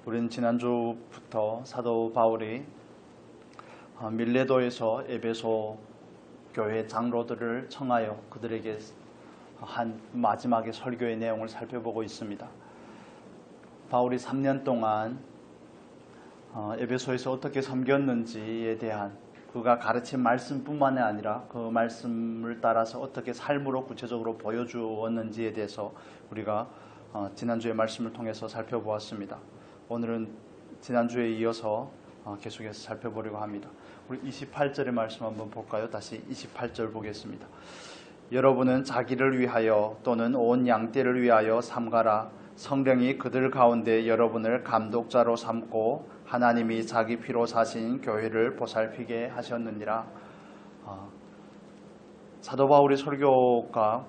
우리는 지난주부터 사도 바울이 밀레도에서 에베소 교회 장로들을 청하여 그들에게 한 마지막의 설교의 내용을 살펴보고 있습니다. 바울이 3년 동안 에베소에서 어떻게 섬겼는지에 대한 그가 가르친 말씀뿐만이 아니라 그 말씀을 따라서 어떻게 삶으로 구체적으로 보여주었는지에 대해서 우리가 지난주의 말씀을 통해서 살펴보았습니다. 오늘은 지난주에 이어서 계속해서 살펴보려고 합니다. 우리 28절의 말씀 한번 볼까요? 다시 28절 보겠습니다. 여러분은 자기를 위하여 또는 온 양떼를 위하여 삼가라. 성령이 그들 가운데 여러분을 감독자로 삼고 하나님이 자기 피로 사신 교회를 보살피게 하셨느니라. 사도 바울의 설교가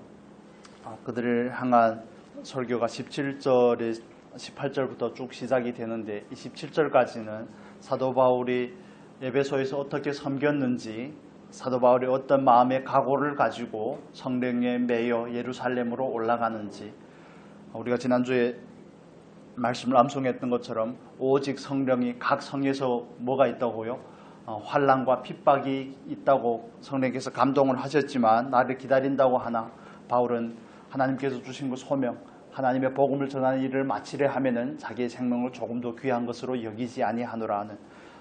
그들을 향한 설교가 18절부터 쭉 시작이 되는데 27절까지는 사도 바울이 에베소에서 어떻게 섬겼는지, 사도 바울이 어떤 마음의 각오를 가지고 성령에 매여 예루살렘으로 올라가는지, 우리가 지난주에 말씀을 암송했던 것처럼 오직 성령이 각 성에서 뭐가 있다고요? 환난과 핍박이 있다고 성령께서 감동을 하셨지만 나를 기다린다고 하나 바울은 하나님께서 주신 그 소명, 하나님의 복음을 전하는 일을 마치려 하면은 자기의 생명을 조금 더 귀한 것으로 여기지 아니하노라 하는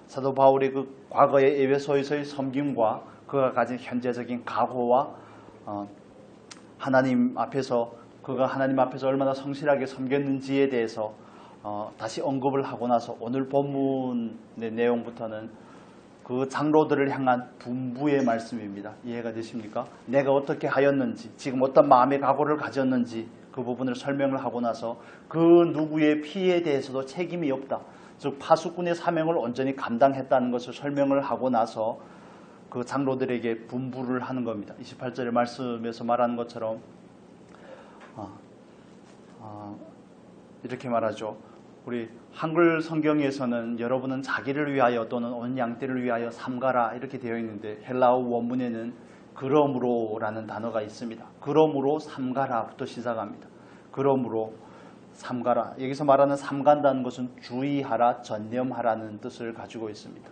사도 바울의 그 과거의 에베소에서의 섬김과 그가 가진 현재적인 각오와 하나님 앞에서 그가 하나님 앞에서 얼마나 성실하게 섬겼는지에 대해서 다시 언급을 하고 나서 오늘 본문의 내용부터는 그 장로들을 향한 분부의 말씀입니다. 이해가 되십니까? 내가 어떻게 하였는지, 지금 어떤 마음의 각오를 가졌는지 그 부분을 설명을 하고 나서 그 누구의 피해에 대해서도 책임이 없다. 즉 파수꾼의 사명을 온전히 감당했다는 것을 설명을 하고 나서 그 장로들에게 분부를 하는 겁니다. 28절의 말씀에서 말하는 것처럼 이렇게 말하죠. 우리 한글 성경에서는 여러분은 자기를 위하여 또는 온 양떼를 위하여 삼가라 이렇게 되어 있는데 헬라어 원문에는 그러므로 라는 단어가 있습니다. 그러므로 삼가라부터 시작합니다. 그러므로 삼가라. 여기서 말하는 삼간다는 것은 주의하라, 전념하라는 뜻을 가지고 있습니다.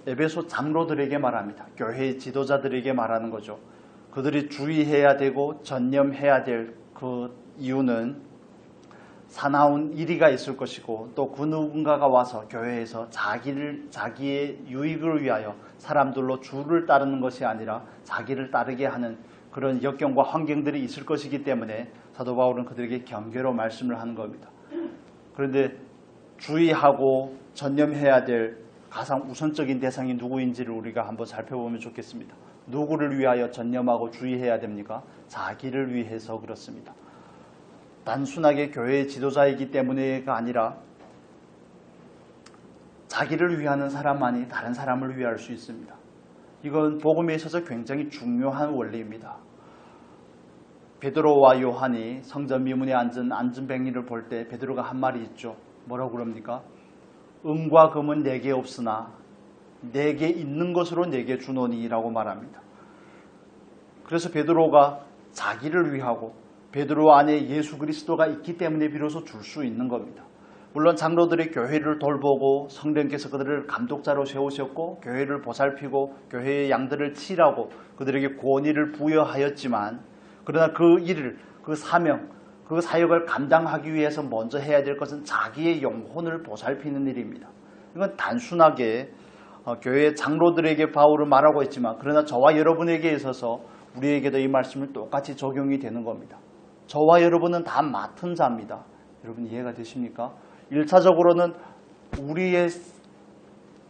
에베소 장로들에게 말합니다. 교회의 지도자들에게 말하는 거죠. 그들이 주의해야 되고 전념해야 될 그 이유는 사나운 일이가 있을 것이고 또 그 누군가가 와서 교회에서 자기의 유익을 위하여 사람들로 주를 따르는 것이 아니라 자기를 따르게 하는 그런 역경과 환경들이 있을 것이기 때문에 사도 바울은 그들에게 경계로 말씀을 하는 겁니다. 그런데 주의하고 전념해야 될 가장 우선적인 대상이 누구인지를 우리가 한번 살펴보면 좋겠습니다. 누구를 위하여 전념하고 주의해야 됩니까? 자기를 위해서 그렇습니다. 단순하게 교회의 지도자이기 때문에가 아니라 자기를 위하는 사람만이 다른 사람을 위할 수 있습니다. 이건 복음에 있어서 굉장히 중요한 원리입니다. 베드로와 요한이 성전 미문에 앉은 안전뱅이를 볼 때 베드로가 한 말이 있죠. 뭐라고 그럽니까? 은과 금은 내게 없으나 내게 있는 것으로 내게 주노니 라고 말합니다. 그래서 베드로가 자기를 위하고 베드로 안에 예수 그리스도가 있기 때문에 비로소 줄 수 있는 겁니다. 물론 장로들이 교회를 돌보고 성령께서 그들을 감독자로 세우셨고 교회를 보살피고 교회의 양들을 치라고 그들에게 권위를 부여하였지만 그러나 그 일을, 그 사명, 그 사역을 감당하기 위해서 먼저 해야 될 것은 자기의 영혼을 보살피는 일입니다. 이건 단순하게 교회의 장로들에게 바울은 말하고 있지만 그러나 저와 여러분에게 있어서 우리에게도 이 말씀을 똑같이 적용이 되는 겁니다. 저와 여러분은 다 맡은 자입니다. 여러분 이해가 되십니까? 1차적으로는 우리의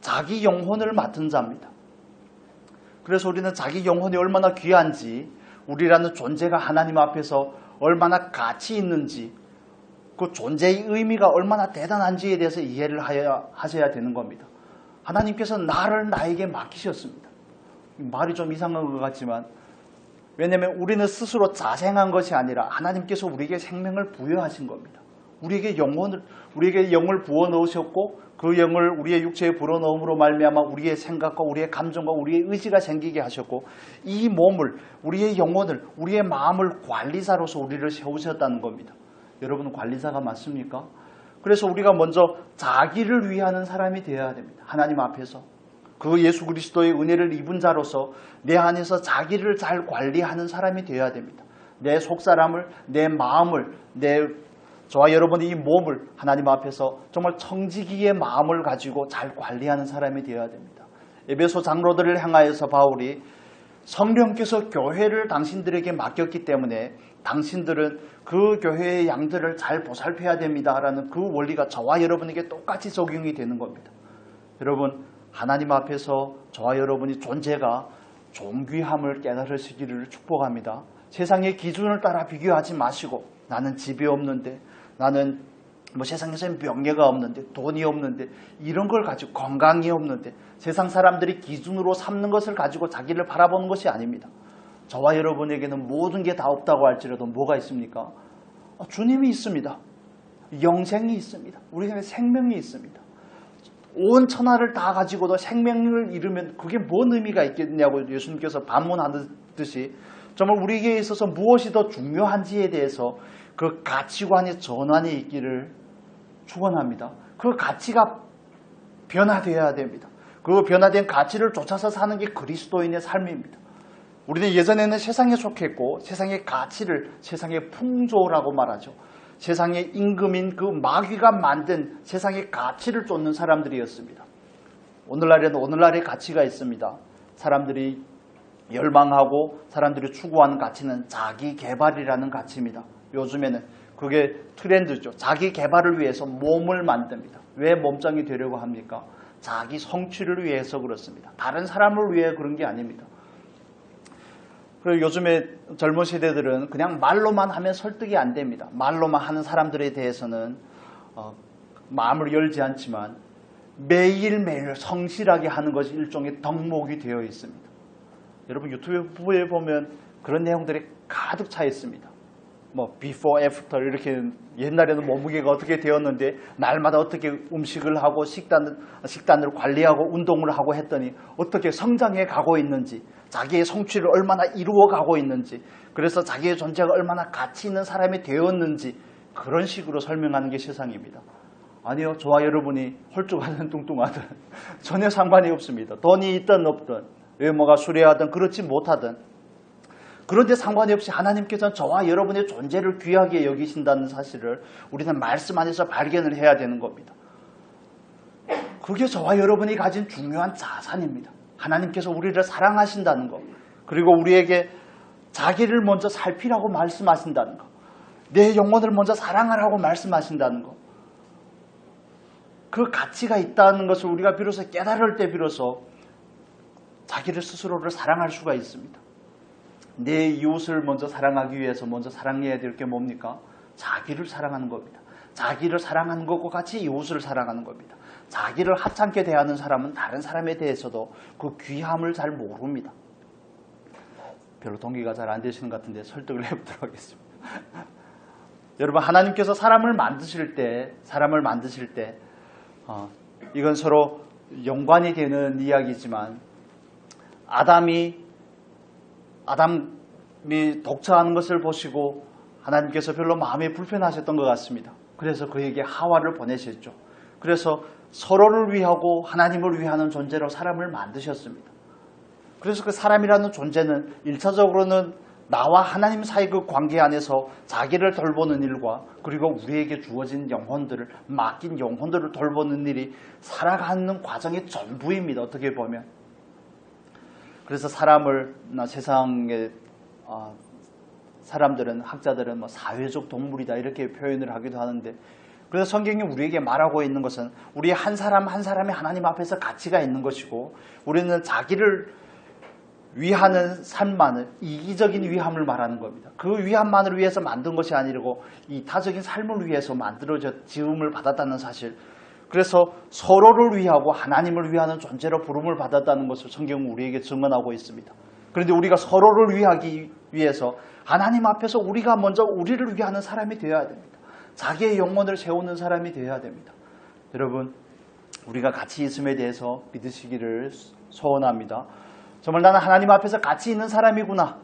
자기 영혼을 맡은 자입니다. 그래서 우리는 자기 영혼이 얼마나 귀한지 우리라는 존재가 하나님 앞에서 얼마나 가치 있는지 그 존재의 의미가 얼마나 대단한지에 대해서 이해를 하셔야 되는 겁니다. 하나님께서 나에게 맡기셨습니다. 말이 좀 이상한 것 같지만 왜냐하면 우리는 스스로 자생한 것이 아니라 하나님께서 우리에게 생명을 부여하신 겁니다. 우리에게 영을 부어 넣으셨고 그 영을 우리의 육체에 불어넣음으로 말미암아 우리의 생각과 우리의 감정과 우리의 의지가 생기게 하셨고 이 몸을, 우리의 영혼을, 우리의 마음을 관리사로서 우리를 세우셨다는 겁니다. 여러분은 관리자가 맞습니까? 그래서 우리가 먼저 자기를 위하는 사람이 되어야 됩니다. 하나님 앞에서. 그 예수 그리스도의 은혜를 입은 자로서 내 안에서 자기를 잘 관리하는 사람이 되어야 됩니다. 내 속사람을, 내 마음을, 저와 여러분의 이 몸을 하나님 앞에서 정말 청지기의 마음을 가지고 잘 관리하는 사람이 되어야 됩니다. 에베소 장로들을 향하여서 바울이 성령께서 교회를 당신들에게 맡겼기 때문에 당신들은 그 교회의 양들을 잘 보살펴야 됩니다라는 그 원리가 저와 여러분에게 똑같이 적용이 되는 겁니다. 여러분, 하나님 앞에서 저와 여러분의 존재가 존귀함을 깨달으시기를 축복합니다. 세상의 기준을 따라 비교하지 마시고 나는 집이 없는데, 나는 세상에서 명예가 없는데, 돈이 없는데, 이런 걸 가지고 건강이 없는데, 세상 사람들이 기준으로 삼는 것을 가지고 자기를 바라보는 것이 아닙니다. 저와 여러분에게는 모든 게 다 없다고 할지라도 뭐가 있습니까? 주님이 있습니다. 영생이 있습니다. 우리에게 생명이 있습니다. 온 천하를 다 가지고도 생명을 잃으면 그게 뭔 의미가 있겠냐고 예수님께서 반문하듯이 정말 우리에게 있어서 무엇이 더 중요한지에 대해서 그 가치관의 전환이 있기를 축원합니다. 그 가치가 변화되어야 됩니다. 그 변화된 가치를 쫓아서 사는 게 그리스도인의 삶입니다. 우리는 예전에는 세상에 속했고 세상의 가치를 세상의 풍조라고 말하죠. 세상의 임금인 그 마귀가 만든 세상의 가치를 쫓는 사람들이었습니다. 오늘날에는 오늘날의 가치가 있습니다. 사람들이 열망하고 사람들이 추구하는 가치는 자기 개발이라는 가치입니다. 요즘에는 그게 트렌드죠. 자기 개발을 위해서 몸을 만듭니다. 왜 몸짱이 되려고 합니까? 자기 성취를 위해서 그렇습니다. 다른 사람을 위해 그런 게 아닙니다. 그리고 요즘에 젊은 세대들은 그냥 말로만 하면 설득이 안 됩니다. 말로만 하는 사람들에 대해서는 마음을 열지 않지만 매일매일 성실하게 하는 것이 일종의 덕목이 되어 있습니다. 여러분 유튜브에 보면 그런 내용들이 가득 차 있습니다. before, after 이렇게 옛날에는 몸무게가 어떻게 되었는데 날마다 어떻게 음식을 하고 식단을 관리하고 운동을 하고 했더니 어떻게 성장해 가고 있는지, 자기의 성취를 얼마나 이루어 가고 있는지, 그래서 자기의 존재가 얼마나 가치 있는 사람이 되었는지 그런 식으로 설명하는 게 세상입니다. 아니요, 저와 여러분이 홀쭉하든 뚱뚱하든 전혀 상관이 없습니다. 돈이 있든 없든 외모가 수려하든 그렇지 못하든, 그런데 상관이 없이 하나님께서는 저와 여러분의 존재를 귀하게 여기신다는 사실을 우리는 말씀 안에서 발견을 해야 되는 겁니다. 그게 저와 여러분이 가진 중요한 자산입니다. 하나님께서 우리를 사랑하신다는 것, 그리고 우리에게 자기를 먼저 살피라고 말씀하신다는 것, 내 영혼을 먼저 사랑하라고 말씀하신다는 것, 그 가치가 있다는 것을 우리가 비로소 깨달을 때 비로소 자기를 스스로를 사랑할 수가 있습니다. 내 이웃을 먼저 사랑하기 위해서 먼저 사랑해야 될 게 뭡니까? 자기를 사랑하는 겁니다. 자기를 사랑하는 것과 같이 이웃을 사랑하는 겁니다. 자기를 하찮게 대하는 사람은 다른 사람에 대해서도 그 귀함을 잘 모릅니다. 별로 동기가 잘 안 되시는 것 같은데 설득을 해보도록 하겠습니다. 여러분, 하나님께서 사람을 만드실 때 이건 서로 연관이 되는 이야기지만 아담이 독처하는 것을 보시고 하나님께서 별로 마음이 불편하셨던 것 같습니다. 그래서 그에게 하와를 보내셨죠. 그래서 서로를 위하고 하나님을 위하는 존재로 사람을 만드셨습니다. 그래서 그 사람이라는 존재는 1차적으로는 나와 하나님 사이 그 관계 안에서 자기를 돌보는 일과 그리고 우리에게 주어진 영혼들을, 맡긴 영혼들을 돌보는 일이 살아가는 과정의 전부입니다. 어떻게 보면. 그래서 세상의 사람들은, 학자들은 사회적 동물이다 이렇게 표현을 하기도 하는데, 그래서 성경이 우리에게 말하고 있는 것은 우리 한 사람 한 사람이 하나님 앞에서 가치가 있는 것이고, 우리는 자기를 위하는 삶만을, 이기적인 위함을 말하는 겁니다. 그 위함만을 위해서 만든 것이 아니고 이타적인 삶을 위해서 만들어져 지음을 받았다는 사실, 그래서 서로를 위하고 하나님을 위하는 존재로 부름을 받았다는 것을 성경은 우리에게 증언하고 있습니다. 그런데 우리가 서로를 위하기 위해서 하나님 앞에서 우리가 먼저 우리를 위하는 사람이 되어야 됩니다. 자기의 영혼을 세우는 사람이 되어야 됩니다. 여러분, 우리가 가치 있음에 대해서 믿으시기를 소원합니다. 정말 나는 하나님 앞에서 가치 있는 사람이구나,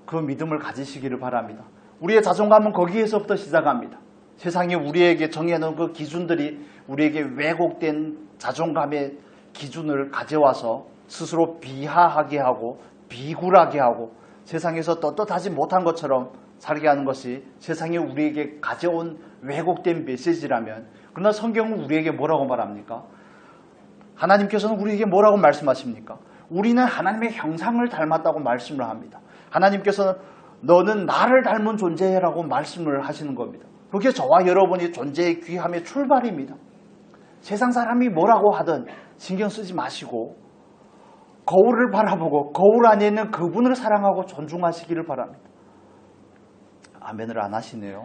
그 믿음을 가지시기를 바랍니다. 우리의 자존감은 거기에서부터 시작합니다. 세상이 우리에게 정해놓은 그 기준들이 우리에게 왜곡된 자존감의 기준을 가져와서 스스로 비하하게 하고 비굴하게 하고 세상에서 떳떳하지 못한 것처럼 살게 하는 것이 세상이 우리에게 가져온 왜곡된 메시지라면, 그러나 성경은 우리에게 뭐라고 말합니까? 하나님께서는 우리에게 뭐라고 말씀하십니까? 우리는 하나님의 형상을 닮았다고 말씀을 합니다. 하나님께서는 너는 나를 닮은 존재라고 말씀을 하시는 겁니다. 그게 저와 여러분이 존재의 귀함의 출발입니다. 세상 사람이 뭐라고 하든 신경 쓰지 마시고 거울을 바라보고 거울 안에 있는 그분을 사랑하고 존중하시기를 바랍니다. 아멘을 안 하시네요.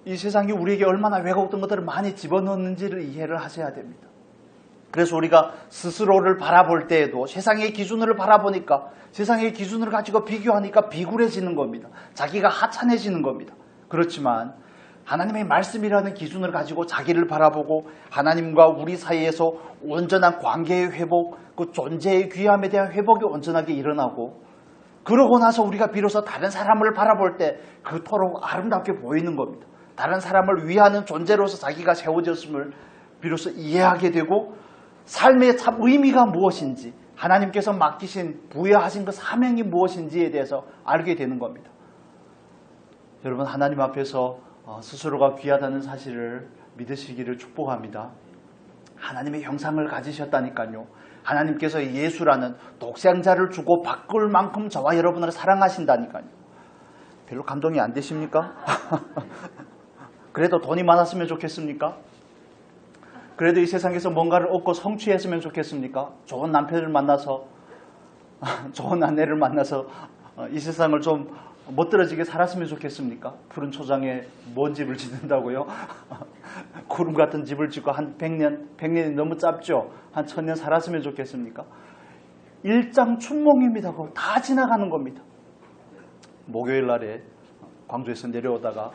이 세상이 우리에게 얼마나 왜곡된 것들을 많이 집어넣는지를 이해를 하셔야 됩니다. 그래서 우리가 스스로를 바라볼 때에도 세상의 기준을 바라보니까 세상의 기준을 가지고 비교하니까 비굴해지는 겁니다. 자기가 하찮아지는 겁니다. 그렇지만 하나님의 말씀이라는 기준을 가지고 자기를 바라보고 하나님과 우리 사이에서 온전한 관계의 회복, 그 존재의 귀함에 대한 회복이 온전하게 일어나고, 그러고 나서 우리가 비로소 다른 사람을 바라볼 때 그토록 아름답게 보이는 겁니다. 다른 사람을 위하는 존재로서 자기가 세워졌음을 비로소 이해하게 되고, 삶의 참 의미가 무엇인지, 하나님께서 맡기신 부여하신 그 사명이 무엇인지에 대해서 알게 되는 겁니다. 여러분, 하나님 앞에서 스스로가 귀하다는 사실을 믿으시기를 축복합니다. 하나님의 형상을 가지셨다니까요. 하나님께서 예수라는 독생자를 주고 바꿀 만큼 저와 여러분을 사랑하신다니까요. 별로 감동이 안 되십니까? 그래도 돈이 많았으면 좋겠습니까? 그래도 이 세상에서 뭔가를 얻고 성취했으면 좋겠습니까? 좋은 남편을 만나서, 좋은 아내를 만나서 이 세상을 좀 멋들어지게 살았으면 좋겠습니까? 푸른 초장에 먼 집을 짓는다고요? 구름 같은 집을 짓고 한 100년이 너무 짧죠? 한 1000년 살았으면 좋겠습니까? 일장춘몽입니다. 그거 다 지나가는 겁니다. 목요일 날에 광주에서 내려오다가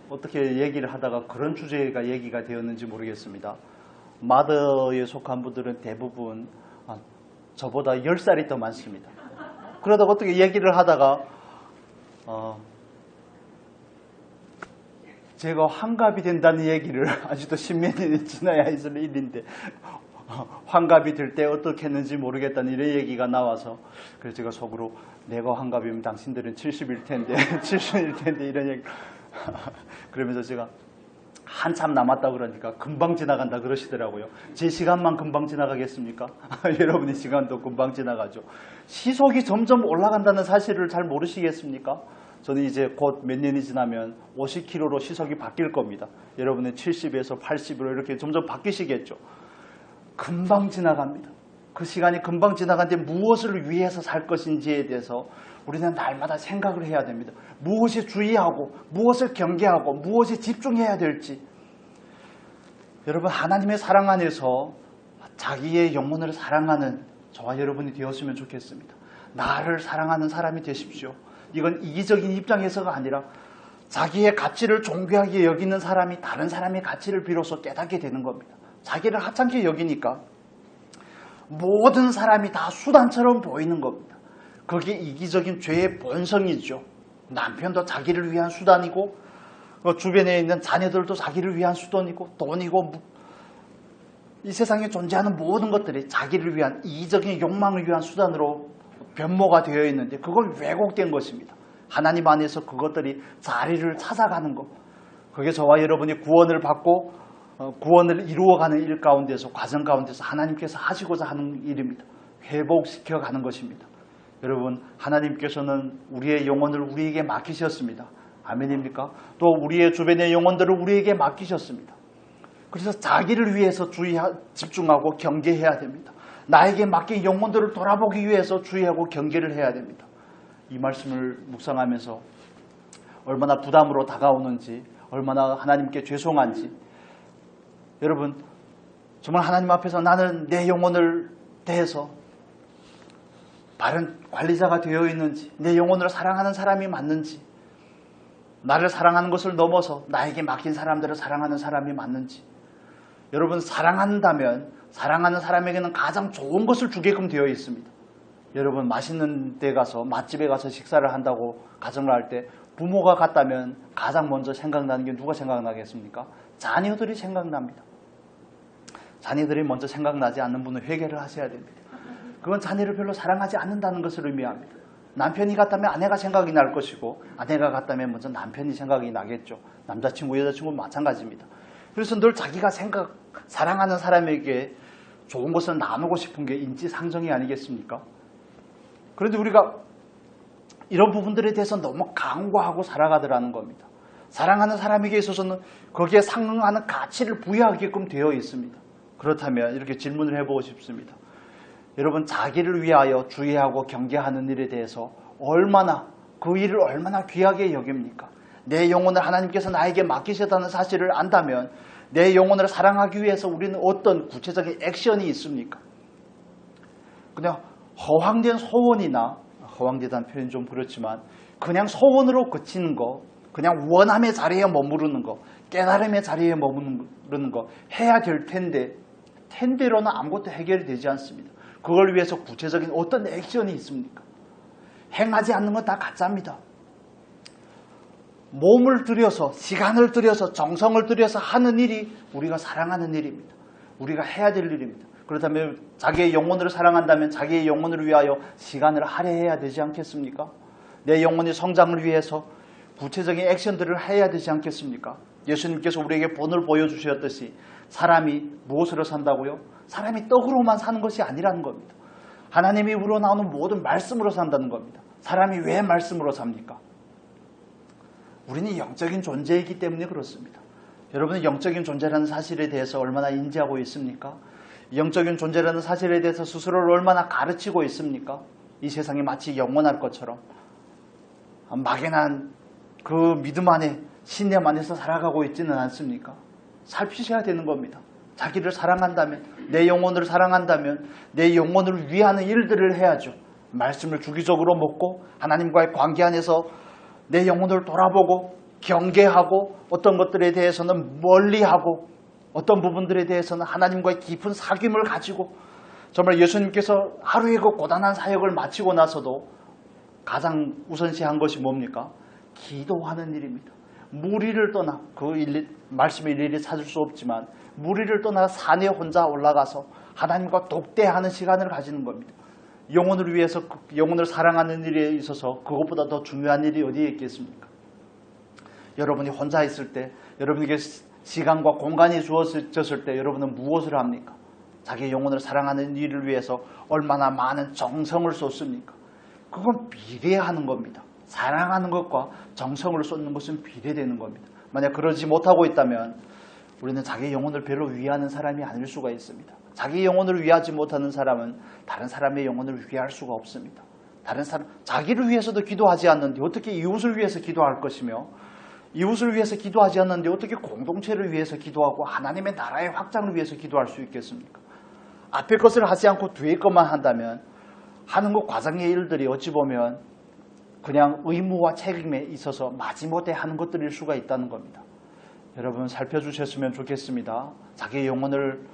어떻게 얘기를 하다가 그런 주제가 얘기가 되었는지 모르겠습니다. 마더에 속한 분들은 대부분 저보다 10살이 더 많습니다. 그러다가 어떻게 얘기를 하다가 제가 환갑이 된다는 얘기를 아직도 10몇 년이 지나야 있을 일인데 환갑이 될 때 어떻게 했는지 모르겠다는 이런 얘기가 나와서, 그래서 제가 속으로 내가 환갑이면 당신들은 70일 텐데 70일 텐데 이런 얘기 그러면서 제가 한참 남았다 그러니까 금방 지나간다 그러시더라고요. 제 시간만 금방 지나가겠습니까? 여러분의 시간도 금방 지나가죠. 시속이 점점 올라간다는 사실을 잘 모르시겠습니까? 저는 이제 곧 몇 년이 지나면 50km로 시속이 바뀔 겁니다. 여러분은 70에서 80으로 이렇게 점점 바뀌시겠죠. 금방 지나갑니다. 그 시간이 금방 지나가는데 무엇을 위해서 살 것인지에 대해서 우리는 날마다 생각을 해야 됩니다. 무엇에 주의하고 무엇을 경계하고 무엇에 집중해야 될지. 여러분, 하나님의 사랑 안에서 자기의 영혼을 사랑하는 저와 여러분이 되었으면 좋겠습니다. 나를 사랑하는 사람이 되십시오. 이건 이기적인 입장에서가 아니라 자기의 가치를 존귀하게 여기는 사람이 다른 사람의 가치를 비로소 깨닫게 되는 겁니다. 자기를 하찮게 여기니까 모든 사람이 다 수단처럼 보이는 겁니다. 그게 이기적인 죄의 본성이죠. 남편도 자기를 위한 수단이고 주변에 있는 자녀들도 자기를 위한 수단이고 돈이고 이 세상에 존재하는 모든 것들이 자기를 위한 이기적인 욕망을 위한 수단으로 변모가 되어 있는데 그걸 왜곡된 것입니다. 하나님 안에서 그것들이 자리를 찾아가는 것, 그게 저와 여러분이 구원을 받고 구원을 이루어가는 일 가운데서, 과정 가운데서 하나님께서 하시고자 하는 일입니다. 회복시켜가는 것입니다. 여러분, 하나님께서는 우리의 영혼을 우리에게 맡기셨습니다. 아멘입니까? 또 우리의 주변의 영혼들을 우리에게 맡기셨습니다. 그래서 자기를 위해서 집중하고 경계해야 됩니다. 나에게 맡긴 영혼들을 돌아보기 위해서 주의하고 경계를 해야 됩니다. 이 말씀을 묵상하면서 얼마나 부담으로 다가오는지, 얼마나 하나님께 죄송한지, 여러분, 정말 하나님 앞에서 나는 내 영혼을 대해서 바른 관리자가 되어 있는지, 내 영혼을 사랑하는 사람이 맞는지, 나를 사랑하는 것을 넘어서 나에게 맡긴 사람들을 사랑하는 사람이 맞는지. 여러분, 사랑한다면 사랑하는 사람에게는 가장 좋은 것을 주게끔 되어 있습니다. 여러분 맛있는 데 가서 맛집에 가서 식사를 한다고 가정을 할 때 부모가 같다면 가장 먼저 생각나는 게 누가 생각나겠습니까? 자녀들이 생각납니다. 자녀들이 먼저 생각나지 않는 분은 회개를 하셔야 됩니다. 그건 자녀를 별로 사랑하지 않는다는 것을 의미합니다. 남편이 같다면 아내가 생각이 날 것이고 아내가 같다면 먼저 남편이 생각이 나겠죠. 남자친구, 여자친구는 마찬가지입니다. 그래서 늘 자기가 사랑하는 사람에게 좋은 것을 나누고 싶은 게 인지상정이 아니겠습니까? 그런데 우리가 이런 부분들에 대해서 너무 강구하고 살아가더라는 겁니다. 사랑하는 사람에게 있어서는 거기에 상응하는 가치를 부여하게끔 되어 있습니다. 그렇다면 이렇게 질문을 해보고 싶습니다. 여러분, 자기를 위하여 주의하고 경계하는 일에 대해서 그 일을 얼마나 귀하게 여깁니까? 내 영혼을 하나님께서 나에게 맡기셨다는 사실을 안다면 내 영혼을 사랑하기 위해서 우리는 어떤 구체적인 액션이 있습니까? 그냥 허황된 소원이나, 허황되다는 표현이 좀 그렇지만 그냥 소원으로 그치는 거, 그냥 원함의 자리에 머무르는 거, 깨달음의 자리에 머무르는 거 해야 될 텐데로는 아무것도 해결이 되지 않습니다. 그걸 위해서 구체적인 어떤 액션이 있습니까? 행하지 않는 건 다 가짜입니다. 몸을 들여서, 시간을 들여서, 정성을 들여서 하는 일이 우리가 사랑하는 일입니다. 우리가 해야 될 일입니다. 그렇다면 자기의 영혼을 사랑한다면 자기의 영혼을 위하여 시간을 할애해야 되지 않겠습니까? 내 영혼의 성장을 위해서 구체적인 액션들을 해야 되지 않겠습니까? 예수님께서 우리에게 본을 보여주셨듯이 사람이 무엇으로 산다고요? 사람이 떡으로만 사는 것이 아니라는 겁니다. 하나님이 우러나오는 모든 말씀으로 산다는 겁니다. 사람이 왜 말씀으로 삽니까? 우리는 영적인 존재이기 때문에 그렇습니다. 여러분은 영적인 존재라는 사실에 대해서 얼마나 인지하고 있습니까? 영적인 존재라는 사실에 대해서 스스로를 얼마나 가르치고 있습니까? 이 세상이 마치 영원할 것처럼 막연한 그 믿음 안에, 신념 안에서 살아가고 있지는 않습니까? 살피셔야 되는 겁니다. 자기를 사랑한다면, 내 영혼을 사랑한다면 내 영혼을 위하는 일들을 해야죠. 말씀을 주기적으로 먹고 하나님과의 관계 안에서 내 영혼을 돌아보고 경계하고 어떤 것들에 대해서는 멀리하고 어떤 부분들에 대해서는 하나님과의 깊은 사귐을 가지고 정말 예수님께서 하루의 그 고단한 사역을 마치고 나서도 가장 우선시한 것이 뭡니까? 기도하는 일입니다. 무리를 떠나, 말씀을 일일이 찾을 수 없지만 무리를 떠나 산에 혼자 올라가서 하나님과 독대하는 시간을 가지는 겁니다. 영혼을 위해서, 영혼을 사랑하는 일에 있어서 그것보다 더 중요한 일이 어디에 있겠습니까? 여러분이 혼자 있을 때, 여러분에게 시간과 공간이 주어졌을 때 여러분은 무엇을 합니까? 자기의 영혼을 사랑하는 일을 위해서 얼마나 많은 정성을 쏟습니까? 그건 비례하는 겁니다. 사랑하는 것과 정성을 쏟는 것은 비례되는 겁니다. 만약 그러지 못하고 있다면 우리는 자기의 영혼을 별로 위하는 사람이 아닐 수가 있습니다. 자기의 영혼을 위하지 못하는 사람은 다른 사람의 영혼을 위할 수가 없습니다. 자기를 위해서도 기도하지 않는데 어떻게 이웃을 위해서 기도할 것이며, 이웃을 위해서 기도하지 않는데 어떻게 공동체를 위해서 기도하고 하나님의 나라의 확장을 위해서 기도할 수 있겠습니까? 앞의 것을 하지 않고 뒤의 것만 한다면 하는 것 과정의 일들이 어찌 보면 그냥 의무와 책임에 있어서 마지못해 하는 것들일 수가 있다는 겁니다. 여러분 살펴주셨으면 좋겠습니다. 자기의 영혼을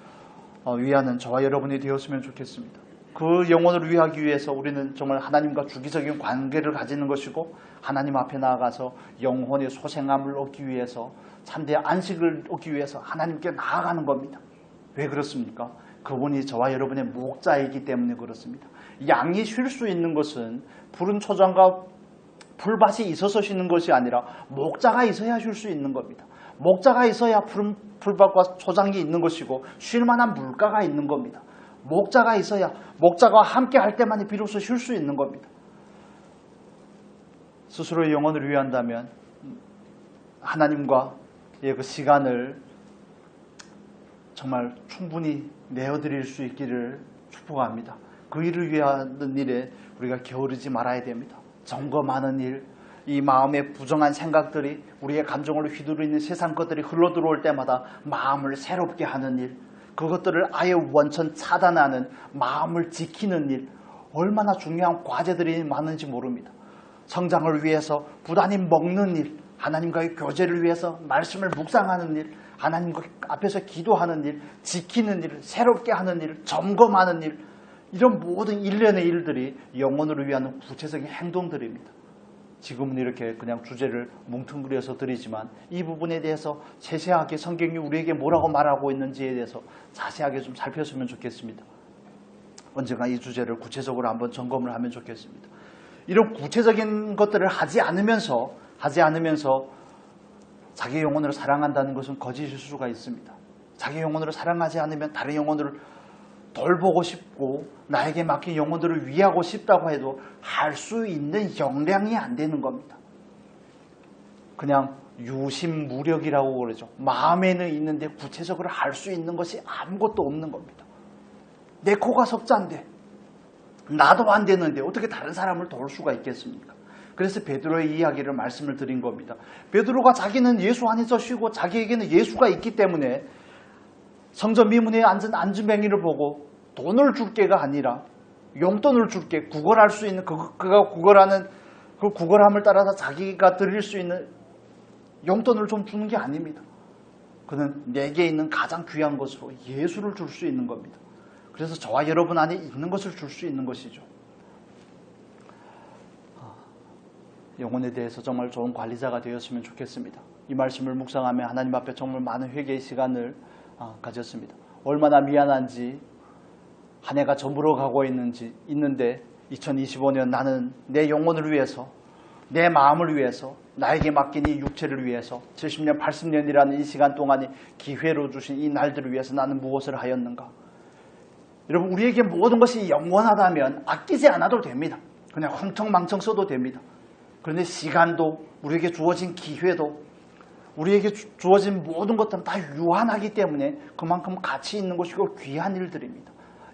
위하는 저와 여러분이 되었으면 좋겠습니다. 그 영혼을 위하기 위해서 우리는 정말 하나님과 주기적인 관계를 가지는 것이고 하나님 앞에 나아가서 영혼의 소생함을 얻기 위해서 참된 안식을 얻기 위해서 하나님께 나아가는 겁니다. 왜 그렇습니까? 그분이 저와 여러분의 목자이기 때문에 그렇습니다. 양이 쉴 수 있는 것은 푸른 초장과 풀밭이 있어서 쉬는 것이 아니라 목자가 있어야 쉴 수 있는 겁니다. 목자가 있어야 푸른 풀밭과 초장이 있는 것이고 쉴 만한 물가가 있는 겁니다. 목자가 있어야 목자가 함께 할 때만이 비로소 쉴 수 있는 겁니다. 스스로의 영혼을 위한다면 하나님과의 그 시간을 정말 충분히 내어드릴 수 있기를 축복합니다. 그 일을 위하는 일에 우리가 게으르지 말아야 됩니다. 점검하는 일, 이 마음의 부정한 생각들이 우리의 감정을 휘두르는 세상 것들이 흘러들어올 때마다 마음을 새롭게 하는 일, 그것들을 아예 원천 차단하는 마음을 지키는 일, 얼마나 중요한 과제들이 많은지 모릅니다. 성장을 위해서 부단히 먹는 일, 하나님과의 교제를 위해서 말씀을 묵상하는 일, 하나님 앞에서 기도하는 일, 지키는 일, 새롭게 하는 일, 점검하는 일, 이런 모든 일련의 일들이 영혼을 위한 구체적인 행동들입니다. 지금은 이렇게 그냥 주제를 뭉뚱그려서 드리지만 이 부분에 대해서 세세하게 성경이 우리에게 뭐라고 말하고 있는지에 대해서 자세하게 좀 살폈으면 좋겠습니다. 언젠가 이 주제를 구체적으로 한번 점검을 하면 좋겠습니다. 이런 구체적인 것들을 하지 않으면서 자기 영혼을 사랑한다는 것은 거짓일 수가 있습니다. 자기 영혼을 사랑하지 않으면 다른 영혼을 돌보고 싶고 나에게 맡긴 영혼들을 위하고 싶다고 해도 할 수 있는 역량이 안 되는 겁니다. 그냥 유심무력이라고 그러죠. 마음에는 있는데 구체적으로 할 수 있는 것이 아무것도 없는 겁니다. 내 코가 석자인데 나도 안 되는데 어떻게 다른 사람을 도울 수가 있겠습니까? 그래서 베드로의 이야기를 말씀을 드린 겁니다. 베드로가 자기는 예수 안에서 쉬고 자기에게는 예수가 있기 때문에 성전 미문에 앉은 안진뱅이를 보고 돈을 줄게가 아니라 용돈을 줄게, 구걸할 수 있는 그가 구걸하는 그 구걸함을 따라서 자기가 드릴 수 있는 용돈을 좀 주는 게 아닙니다. 그는 내게 있는 가장 귀한 것으로 예수를 줄 수 있는 겁니다. 그래서 저와 여러분 안에 있는 것을 줄 수 있는 것이죠. 영혼에 대해서 정말 좋은 관리자가 되었으면 좋겠습니다. 이 말씀을 묵상하며 하나님 앞에 정말 많은 회개의 시간을 가졌습니다. 얼마나 미안한지, 한 해가 저물어 가고 있는데 2025년 나는 내 영혼을 위해서, 내 마음을 위해서, 나에게 맡긴 이 육체를 위해서 70년, 80년이라는 이 시간 동안이 기회로 주신 이 날들을 위해서 나는 무엇을 하였는가? 여러분, 우리에게 모든 것이 영원하다면 아끼지 않아도 됩니다. 그냥 흥청망청 써도 됩니다. 그런데 시간도, 우리에게 주어진 기회도, 우리에게 주어진 모든 것들은 다 유한하기 때문에 그만큼 가치 있는 것이고 귀한 일들입니다.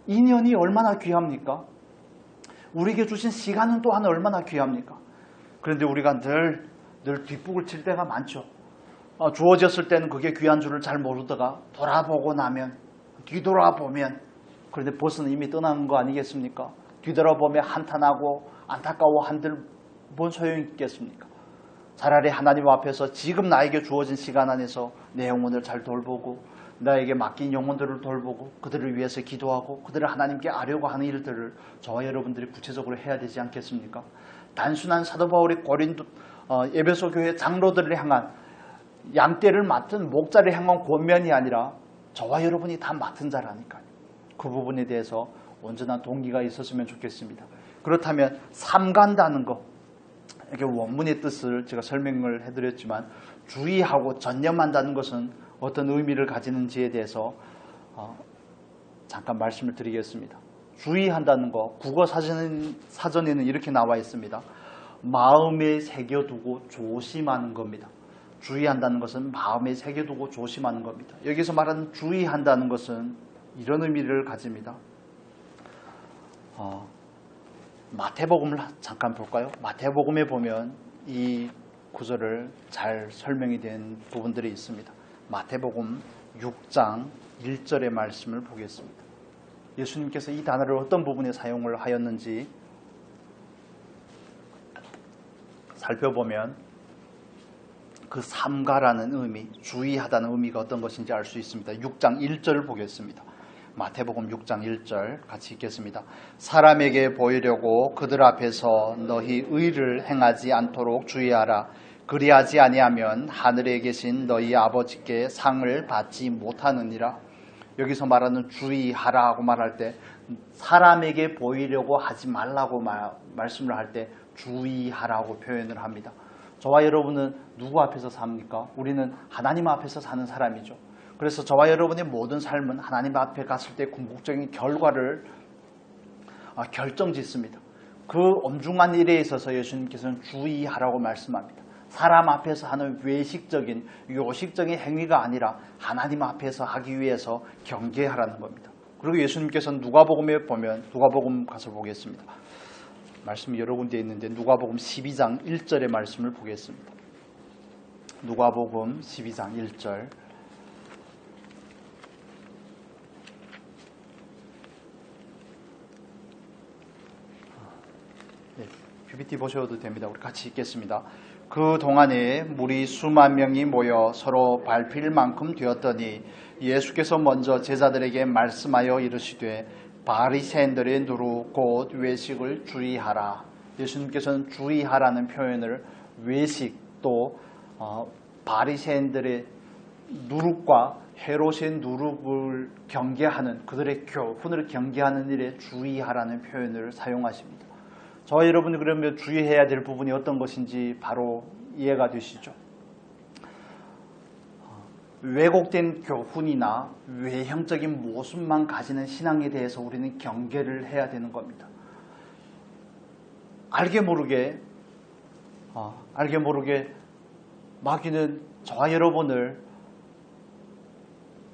인연이 얼마나 귀합니까? 우리에게 주신 시간은 또한 얼마나 귀합니까? 그런데 우리가 늘 뒷북을 칠 때가 많죠. 주어졌을 때는 그게 귀한 줄을 잘 모르다가 돌아보고 나면, 뒤돌아보면, 그런데 버스는 이미 떠나는 거 아니겠습니까? 뒤돌아보면 한탄하고 안타까워 한들 뭔 소용이 있겠습니까? 차라리 하나님 앞에서 지금 나에게 주어진 시간 안에서 내 영혼을 잘 돌보고 나에게 맡긴 영혼들을 돌보고 그들을 위해서 기도하고 그들을 하나님께 아뢰고 하는 일들을 저와 여러분들이 구체적으로 해야 되지 않겠습니까? 단순한 사도 바울이 에베소 교회 장로들을 향한 양떼를 맡은 목자를 향한 권면이 아니라 저와 여러분이 다 맡은 자라니까요. 그 부분에 대해서 온전한 동기가 있었으면 좋겠습니다. 그렇다면 삼간다는 것, 이렇게 원문의 뜻을 제가 설명을 해드렸지만 주의하고 전념한다는 것은 어떤 의미를 가지는지에 대해서 잠깐 말씀을 드리겠습니다. 주의한다는 것, 국어 사전에는 이렇게 나와 있습니다. 마음에 새겨두고 조심하는 겁니다. 주의한다는 것은 마음에 새겨두고 조심하는 겁니다. 여기서 말하는 주의한다는 것은 이런 의미를 가집니다. 마태복음을 잠깐 볼까요? 마태복음에 보면 이 구절을 잘 설명이 된 부분들이 있습니다. 마태복음 6장 1절의 말씀을 보겠습니다. 예수님께서 이 단어를 어떤 부분에 사용을 하였는지 살펴보면 그 삼가라는 의미, 주의하다는 의미가 어떤 것인지 알 수 있습니다. 6장 1절을 보겠습니다. 마태복음 6장 1절 같이 읽겠습니다. 사람에게 보이려고 그들 앞에서 너희 의를 행하지 않도록 주의하라. 그리하지 아니하면 하늘에 계신 너희 아버지께 상을 받지 못하느니라. 여기서 말하는 주의하라고 말할 때 사람에게 보이려고 하지 말라고 말씀을 할 때 주의하라고 표현을 합니다. 저와 여러분은 누구 앞에서 삽니까? 우리는 하나님 앞에서 사는 사람이죠. 그래서 저와 여러분의 모든 삶은 하나님 앞에 갔을 때 궁극적인 결과를 결정짓습니다. 그 엄중한 일에 있어서 예수님께서는 주의하라고 말씀합니다. 사람 앞에서 하는 외식적인, 요식적인 행위가 아니라 하나님 앞에서 하기 위해서 경계하라는 겁니다. 그리고 예수님께서는 누가복음에 보면, 누가복음 가서 보겠습니다. 말씀이 여러 군데 있는데 누가복음 12장 1절의 말씀을 보겠습니다. 누가복음 12장 1절. 네, PPT 보셔도 됩니다. 우리 같이 읽겠습니다. 그 동안에 무리 수만 명이 모여 서로 밟힐 만큼 되었더니 예수께서 먼저 제자들에게 말씀하여 이르시되 바리새인들의 누룩 곧 외식을 주의하라. 예수님께서는 주의하라는 표현을 외식 또 바리새인들의 누룩과 헤롯의 누룩을 경계하는 그들의 교훈을 경계하는 일에 주의하라는 표현을 사용하십니다. 저와 여러분이 그러면 주의해야 될 부분이 어떤 것인지 바로 이해가 되시죠? 왜곡된 교훈이나 외형적인 모습만 가지는 신앙에 대해서 우리는 경계를 해야 되는 겁니다. 알게 모르게 마귀는 저와 여러분을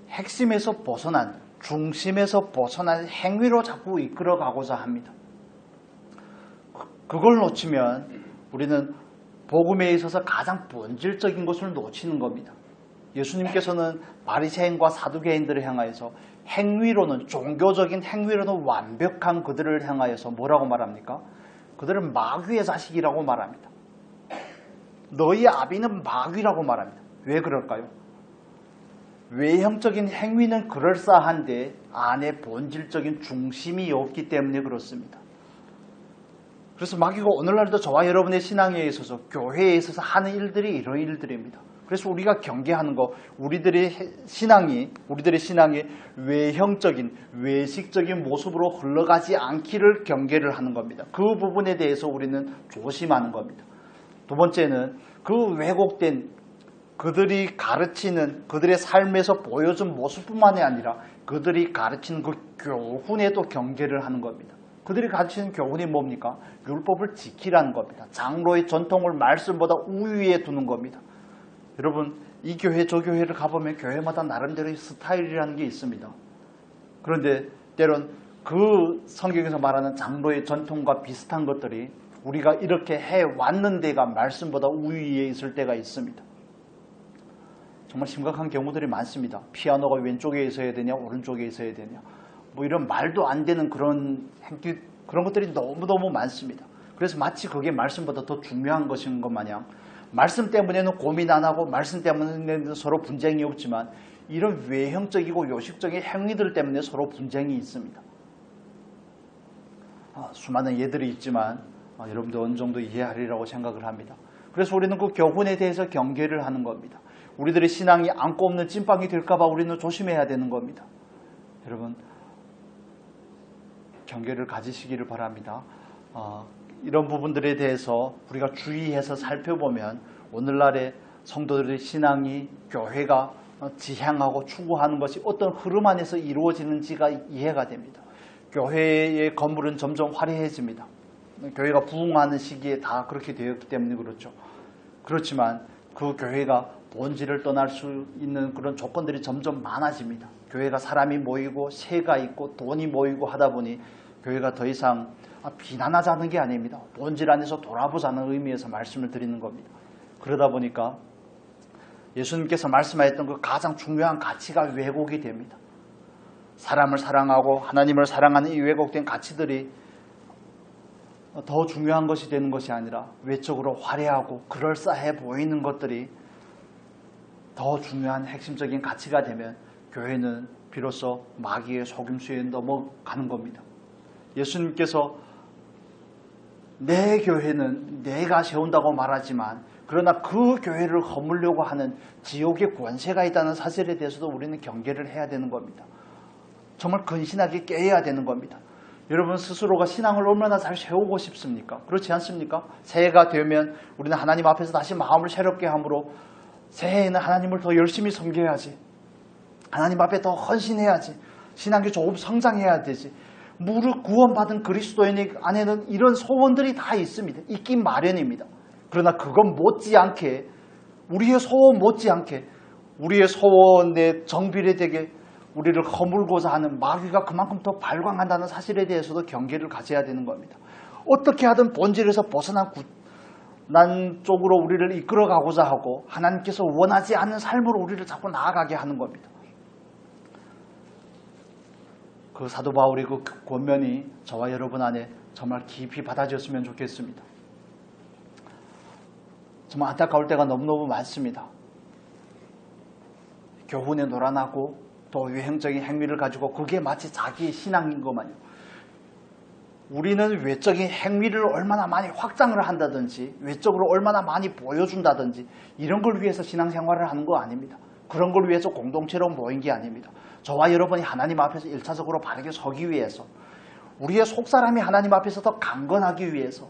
핵심에서 벗어난, 중심에서 벗어난 행위로 자꾸 이끌어가고자 합니다. 그걸 놓치면 우리는 복음에 있어서 가장 본질적인 것을 놓치는 겁니다. 예수님께서는 바리새인과 사두개인들을 향하여서 행위로는, 종교적인 행위로는 완벽한 그들을 향하여서 뭐라고 말합니까? 그들은 마귀의 자식이라고 말합니다. 너희 아비는 마귀라고 말합니다. 왜 그럴까요? 외형적인 행위는 그럴싸한데 안에 본질적인 중심이 없기 때문에 그렇습니다. 그래서 마귀가 오늘날도 저와 여러분의 신앙에 있어서, 교회에 있어서 하는 일들이 이런 일들입니다. 그래서 우리가 경계하는 거, 우리들의 신앙이 외형적인, 외식적인 모습으로 흘러가지 않기를 경계를 하는 겁니다. 그 부분에 대해서 우리는 조심하는 겁니다. 두 번째는 그 왜곡된 그들이 가르치는, 그들의 삶에서 보여준 모습뿐만이 아니라 그들이 가르치는 그 교훈에도 경계를 하는 겁니다. 그들이 가르치는 교훈이 뭡니까? 율법을 지키라는 겁니다. 장로의 전통을 말씀보다 우위에 두는 겁니다. 여러분, 이 교회 저 교회를 가보면 교회마다 나름대로의 스타일이라는 게 있습니다. 그런데 때론 그 성경에서 말하는 장로의 전통과 비슷한 것들이 우리가 이렇게 해왔는 데가 말씀보다 우위에 있을 때가 있습니다. 정말 심각한 경우들이 많습니다. 피아노가 왼쪽에 있어야 되냐 오른쪽에 있어야 되냐 뭐 이런 말도 안 되는 그런 것들이 너무너무 많습니다. 그래서 마치 그게 말씀보다 더 중요한 것인 것 마냥 말씀 때문에는 고민 안 하고 말씀 때문에는 서로 분쟁이 없지만 이런 외형적이고 요식적인 행위들 때문에 서로 분쟁이 있습니다. 수많은 예들이 있지만 여러분도 어느 정도 이해하리라고 생각을 합니다. 그래서 우리는 그 교훈에 대해서 경계를 하는 겁니다. 우리들의 신앙이 안고 없는 찐빵이 될까 봐 우리는 조심해야 되는 겁니다. 여러분, 경계를 가지시기를 바랍니다. 이런 부분들에 대해서 우리가 주의해서 살펴보면 오늘날의 성도들의 신앙이, 교회가 지향하고 추구하는 것이 어떤 흐름 안에서 이루어지는지가 이해가 됩니다. 교회의 건물은 점점 화려해집니다. 교회가 부흥하는 시기에 다 그렇게 되었기 때문에 그렇죠. 그렇지만 그 교회가 본질을 떠날 수 있는 그런 조건들이 점점 많아집니다. 교회가 사람이 모이고 새가 있고 돈이 모이고 하다 보니 교회가 더 이상 비난하자는 게 아닙니다. 본질 안에서 돌아보자는 의미에서 말씀을 드리는 겁니다. 그러다 보니까 예수님께서 말씀하셨던 그 가장 중요한 가치가 왜곡이 됩니다. 사람을 사랑하고 하나님을 사랑하는 이 왜곡된 가치들이 더 중요한 것이 되는 것이 아니라 외적으로 화려하고 그럴싸해 보이는 것들이 더 중요한 핵심적인 가치가 되면 교회는 비로소 마귀의 속임수에 넘어가는 겁니다. 예수님께서 내 교회는 내가 세운다고 말하지만 그러나 그 교회를 허물려고 하는 지옥의 권세가 있다는 사실에 대해서도 우리는 경계를 해야 되는 겁니다. 정말 근신하게 깨어야 되는 겁니다. 여러분 스스로가 신앙을 얼마나 잘 세우고 싶습니까? 그렇지 않습니까? 새해가 되면 우리는 하나님 앞에서 다시 마음을 새롭게 함으로 새해에는 하나님을 더 열심히 섬겨야지. 하나님 앞에 더 헌신해야지. 신앙이 조금 성장해야 되지. 무릇 구원받은 그리스도인 안에는 이런 소원들이 다 있습니다. 있긴 마련입니다. 그러나 그건 못지않게 우리의 소원 못지않게 우리의 소원에 정비례되게 우리를 허물고자 하는 마귀가 그만큼 더 발광한다는 사실에 대해서도 경계를 가져야 되는 겁니다. 어떻게 하든 본질에서 벗어난 난 쪽으로 우리를 이끌어가고자 하고 하나님께서 원하지 않는 삶으로 우리를 자꾸 나아가게 하는 겁니다. 그 사도 바울의 그 권면이 저와 여러분 안에 정말 깊이 받아졌으면 좋겠습니다. 정말 안타까울 때가 너무너무 많습니다. 교훈에 놀아나고 또 외형적인 행위를 가지고 그게 마치 자기의 신앙인 것만요. 우리는 외적인 행위를 얼마나 많이 확장을 한다든지 외적으로 얼마나 많이 보여준다든지 이런 걸 위해서 신앙생활을 하는 거 아닙니다. 그런 걸 위해서 공동체로 모인 게 아닙니다. 저와 여러분이 하나님 앞에서 1차적으로 바르게 서기 위해서, 우리의 속사람이 하나님 앞에서 더 강건하기 위해서,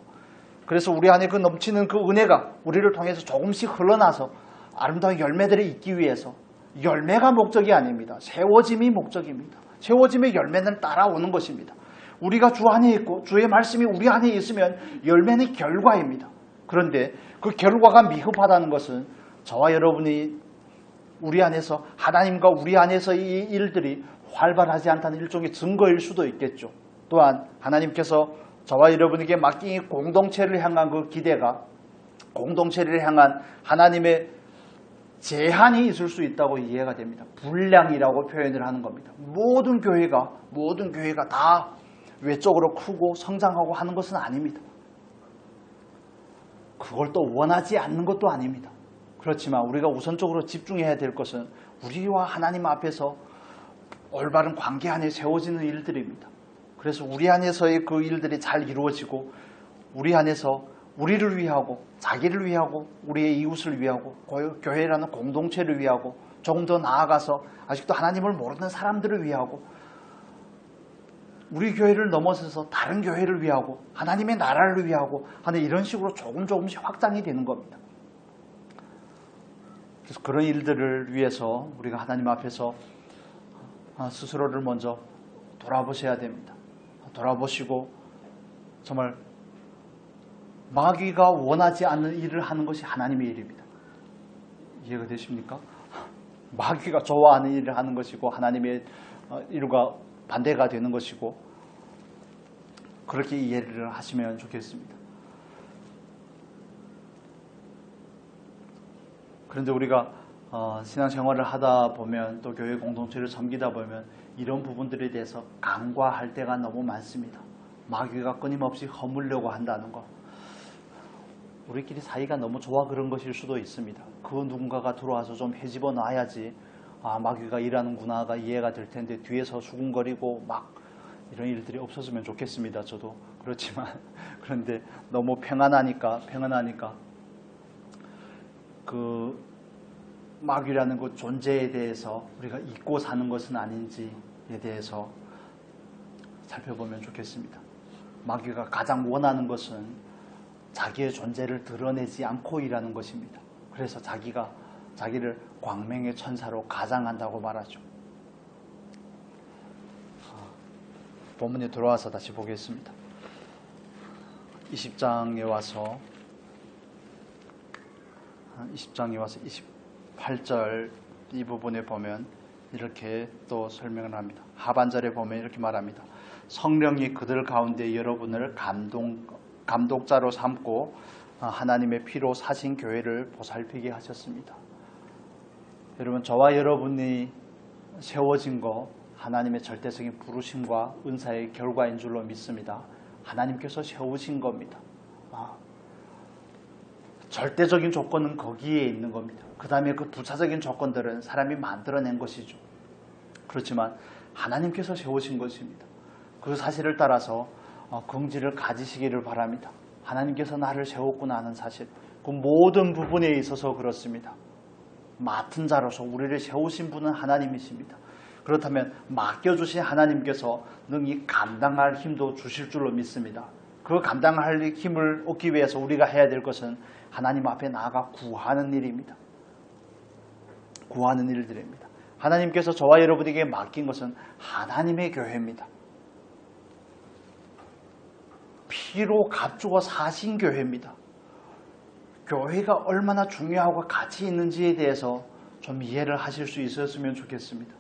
그래서 우리 안에 그 넘치는 그 은혜가 우리를 통해서 조금씩 흘러나서 아름다운 열매들이 있기 위해서, 열매가 목적이 아닙니다. 세워짐이 목적입니다. 세워짐의 열매는 따라오는 것입니다. 우리가 주 안에 있고 주의 말씀이 우리 안에 있으면 열매는 결과입니다. 그런데 그 결과가 미흡하다는 것은 저와 여러분이 우리 안에서, 하나님과 우리 안에서 이 일들이 활발하지 않다는 일종의 증거일 수도 있겠죠. 또한 하나님께서 저와 여러분에게 맡긴 이 공동체를 향한 그 기대가 공동체를 향한 하나님의 제한이 있을 수 있다고 이해가 됩니다. 분량이라고 표현을 하는 겁니다. 모든 교회가 다 외적으로 크고 성장하고 하는 것은 아닙니다. 그걸 또 원하지 않는 것도 아닙니다. 그렇지만 우리가 우선적으로 집중해야 될 것은 우리와 하나님 앞에서 올바른 관계 안에 세워지는 일들입니다. 그래서 우리 안에서의 그 일들이 잘 이루어지고 우리 안에서 우리를 위하고 자기를 위하고 우리의 이웃을 위하고 교회라는 공동체를 위하고 조금 더 나아가서 아직도 하나님을 모르는 사람들을 위하고 우리 교회를 넘어서서 다른 교회를 위하고 하나님의 나라를 위하고 하는 이런 식으로 조금씩 확장이 되는 겁니다. 그래서 그런 일들을 위해서 우리가 하나님 앞에서 스스로를 먼저 돌아보셔야 됩니다. 돌아보시고 정말 마귀가 원하지 않는 일을 하는 것이 하나님의 일입니다. 이해가 되십니까? 마귀가 좋아하는 일을 하는 것이고 하나님의 일과 반대가 되는 것이고, 그렇게 이해를 하시면 좋겠습니다. 그런데 우리가 신앙생활을 하다 보면 또 교회 공동체를 섬기다 보면 이런 부분들에 대해서 간과할 때가 너무 많습니다. 마귀가 끊임없이 허물려고 한다는 것, 우리끼리 사이가 너무 좋아 그런 것일 수도 있습니다. 그 누군가가 들어와서 좀 헤집어 놔야지 마귀가 일하는구나가 이해가 될 텐데 뒤에서 수군거리고 막 이런 일들이 없었으면 좋겠습니다. 저도 그렇지만 그런데 너무 평안하니까 그 마귀라는 그 존재에 대해서 우리가 잊고 사는 것은 아닌지에 대해서 살펴보면 좋겠습니다. 마귀가 가장 원하는 것은 자기의 존재를 드러내지 않고 일하는 것입니다. 그래서 자기를 광명의 천사로 가장한다고 말하죠. 본문에 돌아와서 다시 보겠습니다. 20장에 와서 28절 이 부분에 보면 이렇게 또 설명을 합니다. 하반절에 보면 이렇게 말합니다. 성령이 그들 가운데 여러분을 감독자로 삼고 하나님의 피로 사신 교회를 보살피게 하셨습니다. 여러분, 저와 여러분이 세워진 거 하나님의 절대적인 부르심과 은사의 결과인 줄로 믿습니다. 하나님께서 세우신 겁니다. 절대적인 조건은 거기에 있는 겁니다. 그 다음에 그 부차적인 조건들은 사람이 만들어낸 것이죠. 그렇지만 하나님께서 세우신 것입니다. 그 사실을 따라서 긍지를 가지시기를 바랍니다. 하나님께서 나를 세웠구나 하는 사실, 그 모든 부분에 있어서 그렇습니다. 맡은 자로서 우리를 세우신 분은 하나님이십니다. 그렇다면 맡겨주신 하나님께서 능히 감당할 힘도 주실 줄로 믿습니다. 그 감당할 힘을 얻기 위해서 우리가 해야 될 것은 하나님 앞에 나아가 구하는 일입니다. 구하는 일들입니다. 하나님께서 저와 여러분에게 맡긴 것은 하나님의 교회입니다. 피로 값주어 사신 교회입니다. 교회가 얼마나 중요하고 가치 있는지에 대해서 좀 이해를 하실 수 있었으면 좋겠습니다.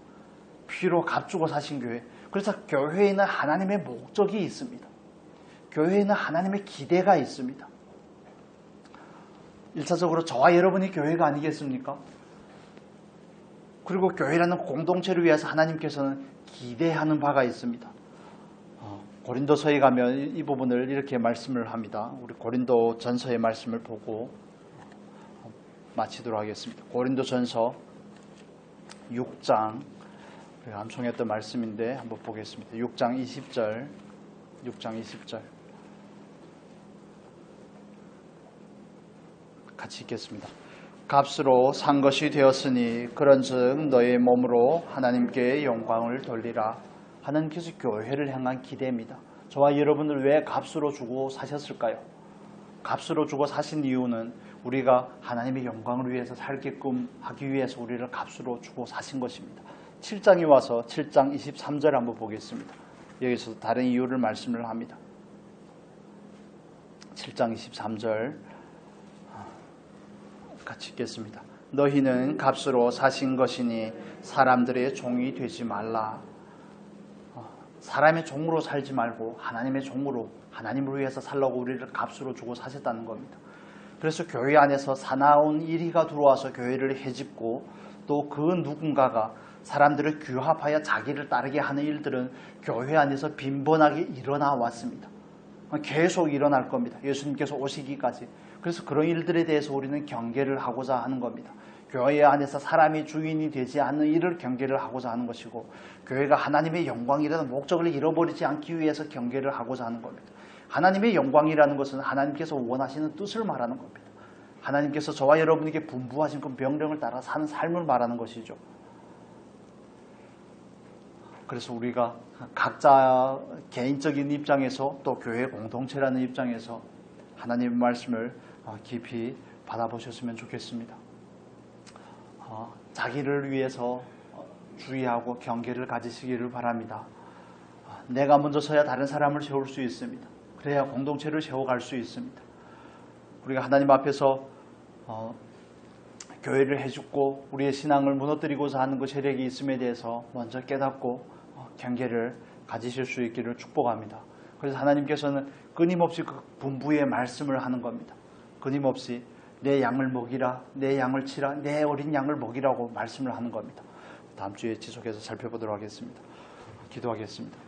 피로 값주고 사신 교회. 그래서 교회에는 하나님의 목적이 있습니다. 교회에는 하나님의 기대가 있습니다. 1차적으로 저와 여러분이 교회가 아니겠습니까? 그리고 교회라는 공동체를 위해서 하나님께서는 기대하는 바가 있습니다. 고린도서에 가면 이 부분을 이렇게 말씀을 합니다. 우리 고린도 전서의 말씀을 보고 마치도록 하겠습니다. 고린도 전서 6장 암송했던 말씀인데 한번 보겠습니다. 6장 20절. 6장 20절. 같이 읽겠습니다. 값으로 산 것이 되었으니 그런즉 너의 몸으로 하나님께 영광을 돌리라. 하나님께서 교회를 향한 기대입니다. 저와 여러분을 왜 값으로 주고 사셨을까요? 값으로 주고 사신 이유는 우리가 하나님의 영광을 위해서 살게끔 하기 위해서 우리를 값으로 주고 사신 것입니다. 7장에 와서 7장 23절 한번 보겠습니다. 여기서 다른 이유를 말씀을 합니다. 7장 23절 같이 읽겠습니다. 너희는 값으로 사신 것이니 사람들의 종이 되지 말라. 사람의 종으로 살지 말고 하나님의 종으로, 하나님을 위해서 살라고 우리를 값으로 주고 사셨다는 겁니다. 그래서 교회 안에서 사나운 이리가 들어와서 교회를 해집고 또 그 누군가가 사람들을 규합하여 자기를 따르게 하는 일들은 교회 안에서 빈번하게 일어나 왔습니다. 계속 일어날 겁니다. 예수님께서 오시기까지. 그래서 그런 일들에 대해서 우리는 경계를 하고자 하는 겁니다. 교회 안에서 사람이 주인이 되지 않는 일을 경계를 하고자 하는 것이고, 교회가 하나님의 영광이라는 목적을 잃어버리지 않기 위해서 경계를 하고자 하는 겁니다. 하나님의 영광이라는 것은 하나님께서 원하시는 뜻을 말하는 겁니다. 하나님께서 저와 여러분에게 분부하신 그 명령을 따라 사는 삶을 말하는 것이죠. 그래서 우리가 각자 개인적인 입장에서 또 교회 공동체라는 입장에서 하나님의 말씀을 깊이 받아보셨으면 좋겠습니다. 자기를 위해서 주의하고 경계를 가지시기를 바랍니다. 내가 먼저 서야 다른 사람을 세울 수 있습니다. 그래야 공동체를 세워갈 수 있습니다. 우리가 하나님 앞에서 교회를 해주고 우리의 신앙을 무너뜨리고자 하는 그 세력이 있음에 대해서 먼저 깨닫고 경계를 가지실 수 있기를 축복합니다. 그래서 하나님께서는 끊임없이 그 분부의 말씀을 하는 겁니다. 끊임없이 내 양을 먹이라, 내 양을 치라, 내 어린 양을 먹이라고 말씀을 하는 겁니다. 다음 주에 지속해서 살펴보도록 하겠습니다. 기도하겠습니다.